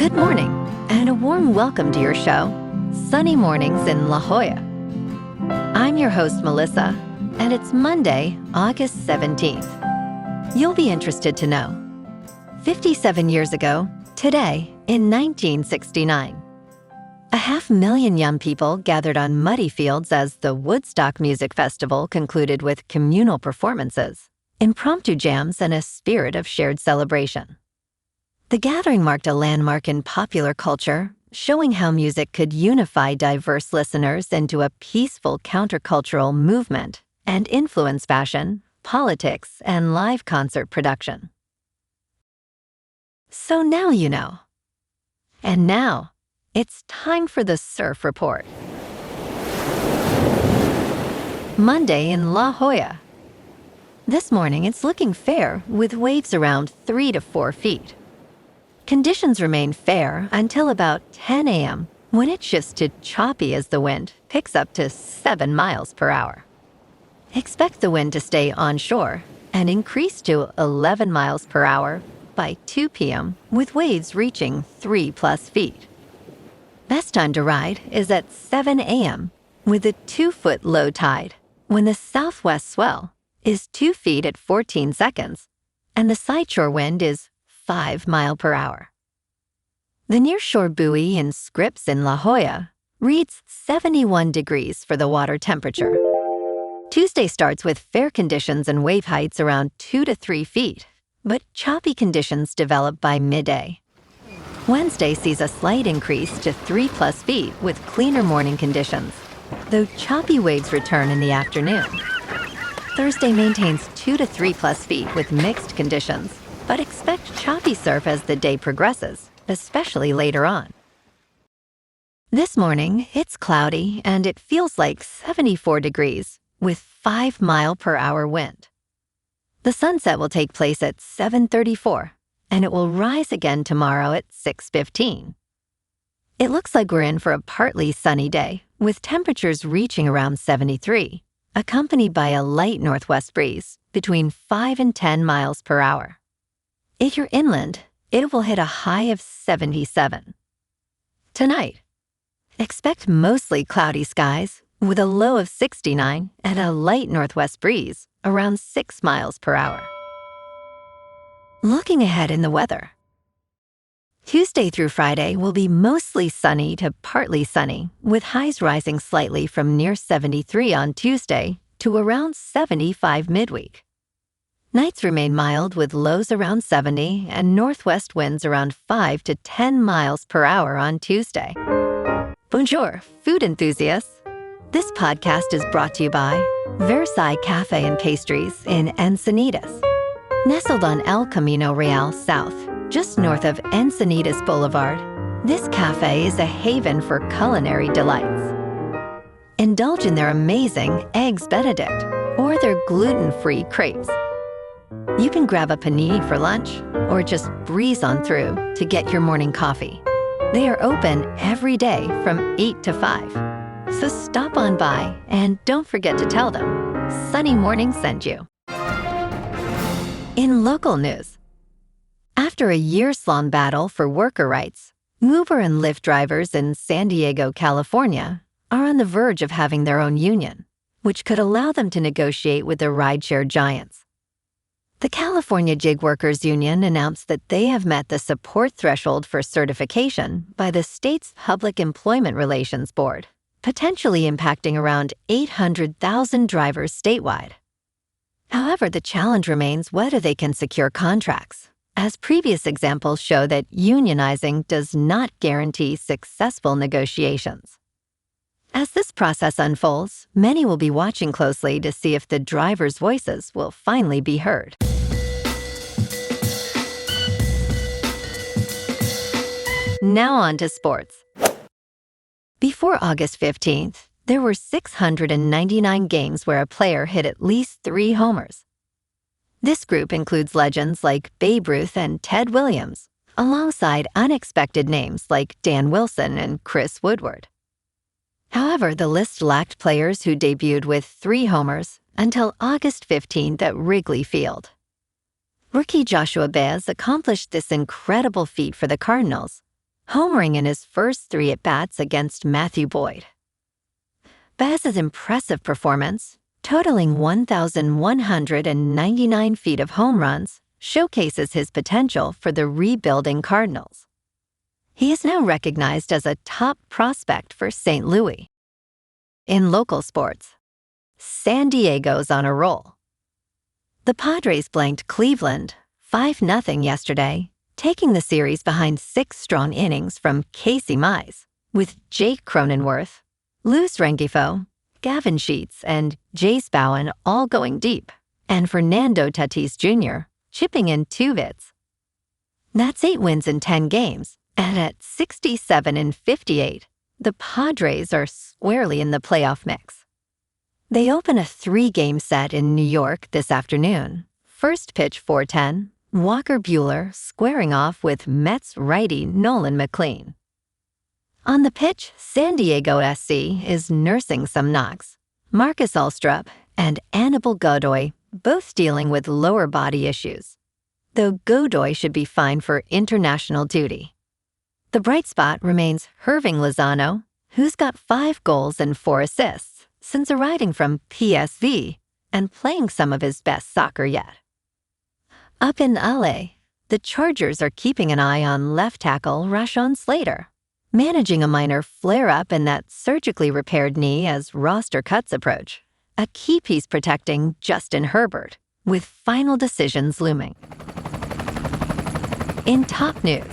Good morning, and a warm welcome to your show, Sunny Mornings in La Jolla. I'm your host, Melissa, and it's Monday, August 17th. You'll be interested to know, 57 years ago, today, in 1969, 500,000 young people gathered on muddy fields as the Woodstock Music Festival concluded with communal performances, impromptu jams, and a spirit of shared celebration. The gathering marked a landmark in popular culture, showing how music could unify diverse listeners into a peaceful countercultural movement and influence fashion, politics, and live concert production. So now you know. And now, it's time for the Surf Report. Monday in La Jolla. This morning, it's looking fair with waves around 3 to 4 feet. Conditions remain fair until about 10 a.m. when it shifts to choppy as the wind picks up to 7 miles per hour. Expect the wind to stay onshore and increase to 11 miles per hour by 2 p.m. with waves reaching 3+ feet. Best time to ride is at 7 a.m. with a 2-foot low tide when the southwest swell is 2 feet at 14 seconds and the sideshore wind is 5 miles per hour. The nearshore buoy in Scripps in La Jolla reads 71 degrees for the water temperature. Tuesday starts with fair conditions and wave heights around 2 to 3 feet, but choppy conditions develop by midday. Wednesday sees a slight increase to 3+ feet with cleaner morning conditions, though choppy waves return in the afternoon. Thursday maintains 2 to 3+ feet with mixed conditions, but expect choppy surf as the day progresses, especially later on. This morning, it's cloudy and it feels like 74 degrees with 5 mile per hour wind. The sunset will take place at 7:34 and it will rise again tomorrow at 6:15. It looks like we're in for a partly sunny day with temperatures reaching around 73, accompanied by a light northwest breeze between 5 and 10 miles per hour. If you're inland, it will hit a high of 77. Tonight, expect mostly cloudy skies with a low of 69 and a light northwest breeze around 6 miles per hour. Looking ahead in the weather. Tuesday through Friday will be mostly sunny to partly sunny, with highs rising slightly from near 73 on Tuesday to around 75 midweek. Nights remain mild with lows around 70 and northwest winds around 5 to 10 miles per hour on Tuesday. Bonjour, food enthusiasts. This podcast is brought to you by Versailles Cafe and Pastries in Encinitas. Nestled on El Camino Real South, just north of Encinitas Boulevard, this cafe is a haven for culinary delights. Indulge in their amazing Eggs Benedict or their gluten-free crepes. You can grab a panini for lunch or just breeze on through to get your morning coffee. They are open every day from 8 to 5. So stop on by and don't forget to tell them Sunny Morning sent you. In local news, after a years-long battle for worker rights, Uber and Lyft drivers in San Diego, California are on the verge of having their own union, which could allow them to negotiate with the rideshare giants. The California Gig Workers Union announced that they have met the support threshold for certification by the state's Public Employment Relations Board, potentially impacting around 800,000 drivers statewide. However, the challenge remains whether they can secure contracts, as previous examples show that unionizing does not guarantee successful negotiations. As this process unfolds, many will be watching closely to see if the drivers' voices will finally be heard. Now on to sports. Before August 15th, there were 699 games where a player hit at least 3 homers. This group includes legends like Babe Ruth and Ted Williams, alongside unexpected names like Dan Wilson and Chris Woodward. However, the list lacked players who debuted with 3 homers until August 15th at Wrigley Field. Rookie Joshua Baez accomplished this incredible feat for the Cardinals, homering in his first 3 at-bats against Matthew Boyd. Baz's impressive performance, totaling 1,199 feet of home runs, showcases his potential for the rebuilding Cardinals. He is now recognized as a top prospect for St. Louis. In local sports, San Diego's on a roll. The Padres blanked Cleveland 5-0 yesterday, taking the series behind 6 strong innings from Casey Mize, with Jake Cronenworth, Luz Rengifo, Gavin Sheets, and Jace Bowen all going deep, and Fernando Tatis Jr. chipping in 2 hits. That's 8 wins in 10 games, and at 67-58, the Padres are squarely in the playoff mix. They open a 3-game set in New York this afternoon. First pitch 4:10, Walker Buehler squaring off with Mets righty Nolan McLean. On the pitch, San Diego SC is nursing some knocks. Marcus Alstrup and Anibal Godoy both dealing with lower body issues, though Godoy should be fine for international duty. The bright spot remains Hirving Lozano, who's got 5 goals and 4 assists since arriving from PSV and playing some of his best soccer yet. Up in LA, the Chargers are keeping an eye on left tackle Rashawn Slater, managing a minor flare-up in that surgically repaired knee as roster cuts approach, a key piece protecting Justin Herbert, with final decisions looming. In top news,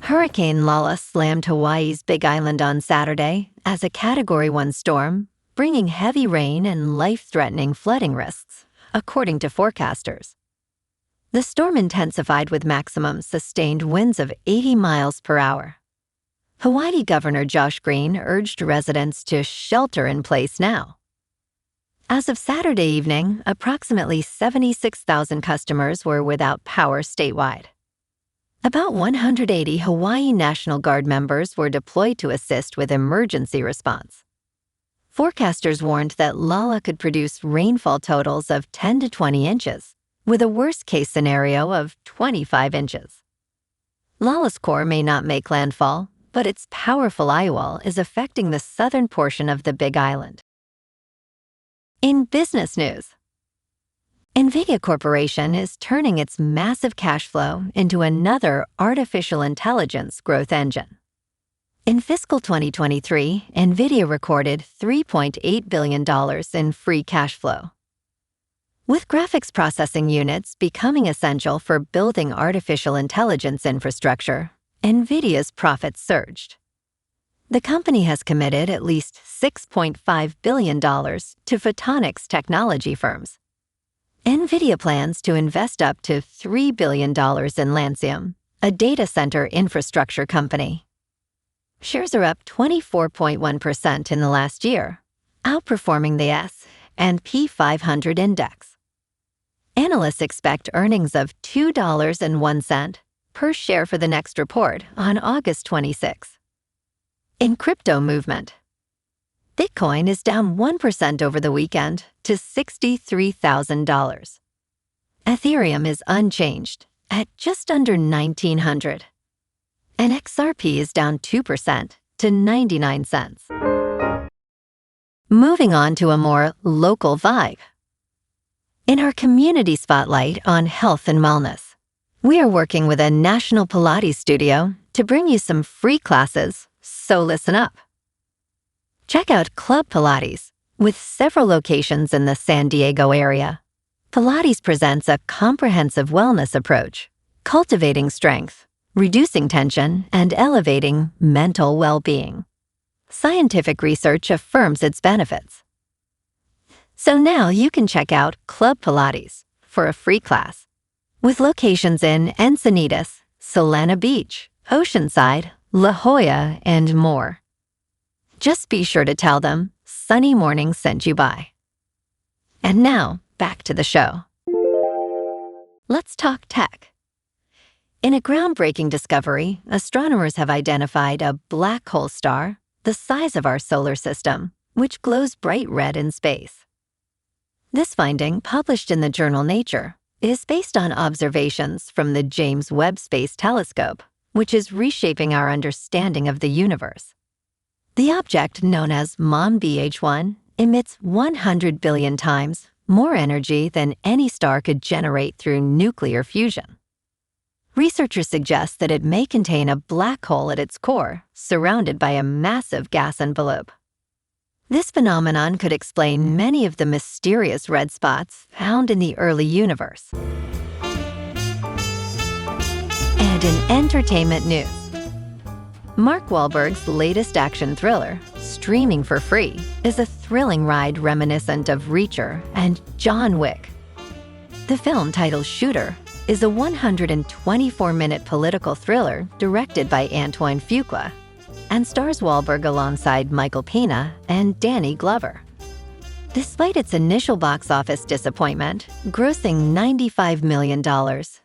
Hurricane Lala slammed Hawaii's Big Island on Saturday as a Category 1 storm, bringing heavy rain and life-threatening flooding risks, according to forecasters. The storm intensified with maximum sustained winds of 80 miles per hour. Hawaii Governor Josh Green urged residents to shelter in place now. As of Saturday evening, approximately 76,000 customers were without power statewide. About 180 Hawaii National Guard members were deployed to assist with emergency response. Forecasters warned that Lala could produce rainfall totals of 10 to 20 inches, with a worst-case scenario of 25 inches. Lala's core may not make landfall, but its powerful eye wall is affecting the southern portion of the Big Island. In business news, NVIDIA Corporation is turning its massive cash flow into another artificial intelligence growth engine. In fiscal 2023, NVIDIA recorded $3.8 billion in free cash flow. With graphics processing units becoming essential for building artificial intelligence infrastructure, NVIDIA's profits surged. The company has committed at least $6.5 billion to photonics technology firms. NVIDIA plans to invest up to $3 billion in Lancium, a data center infrastructure company. Shares are up 24.1% in the last year, outperforming the S&P 500 index. Analysts expect earnings of $2.01 per share for the next report on August 26. In crypto movement, Bitcoin is down 1% over the weekend to $63,000. Ethereum is unchanged at just under 1,900. And XRP is down 2% to 99 cents. Moving on to a more local vibe. In our community spotlight on health and wellness, we are working with a national Pilates studio to bring you some free classes, so listen up. Check out Club Pilates, with several locations in the San Diego area. Pilates presents a comprehensive wellness approach, cultivating strength, reducing tension, and elevating mental well-being. Scientific research affirms its benefits. So now you can check out Club Pilates for a free class, with locations in Encinitas, Solana Beach, Oceanside, La Jolla, and more. Just be sure to tell them Sunny Morning sent you by. And now, back to the show. Let's talk tech. In a groundbreaking discovery, astronomers have identified a black hole star the size of our solar system, which glows bright red in space. This finding, published in the journal Nature, is based on observations from the James Webb Space Telescope, which is reshaping our understanding of the universe. The object, known as Mom BH1, emits 100 billion times more energy than any star could generate through nuclear fusion. Researchers suggest that it may contain a black hole at its core, surrounded by a massive gas envelope. This phenomenon could explain many of the mysterious red spots found in the early universe. And in entertainment news, Mark Wahlberg's latest action thriller, streaming for free, is a thrilling ride reminiscent of Reacher and John Wick. The film, titled Shooter, is a 124-minute political thriller directed by Antoine Fuqua and stars Wahlberg alongside Michael Pena and Danny Glover. Despite its initial box office disappointment, grossing $95 million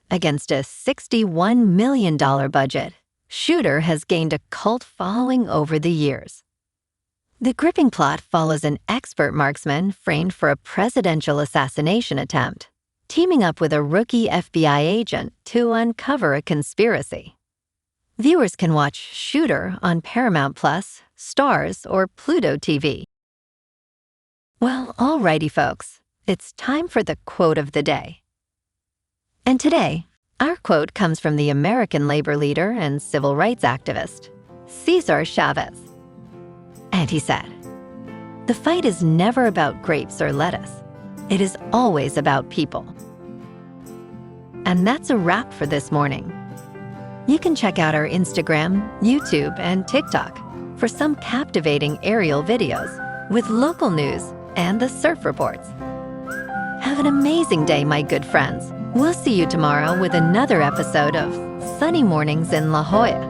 against a $61 million budget, Shooter has gained a cult following over the years. The gripping plot follows an expert marksman framed for a presidential assassination attempt, teaming up with a rookie FBI agent to uncover a conspiracy. Viewers can watch Shooter on Paramount+, Starz, or Pluto TV. Well, alrighty folks, it's time for the quote of the day. And today, our quote comes from the American labor leader and civil rights activist, Cesar Chavez. And he said, "The fight is never about grapes or lettuce. It is always about people." And that's a wrap for this morning. You can check out our Instagram, YouTube, and TikTok for some captivating aerial videos with local news and the surf reports. Have an amazing day, my good friends. We'll see you tomorrow with another episode of Sunny Mornings in La Jolla.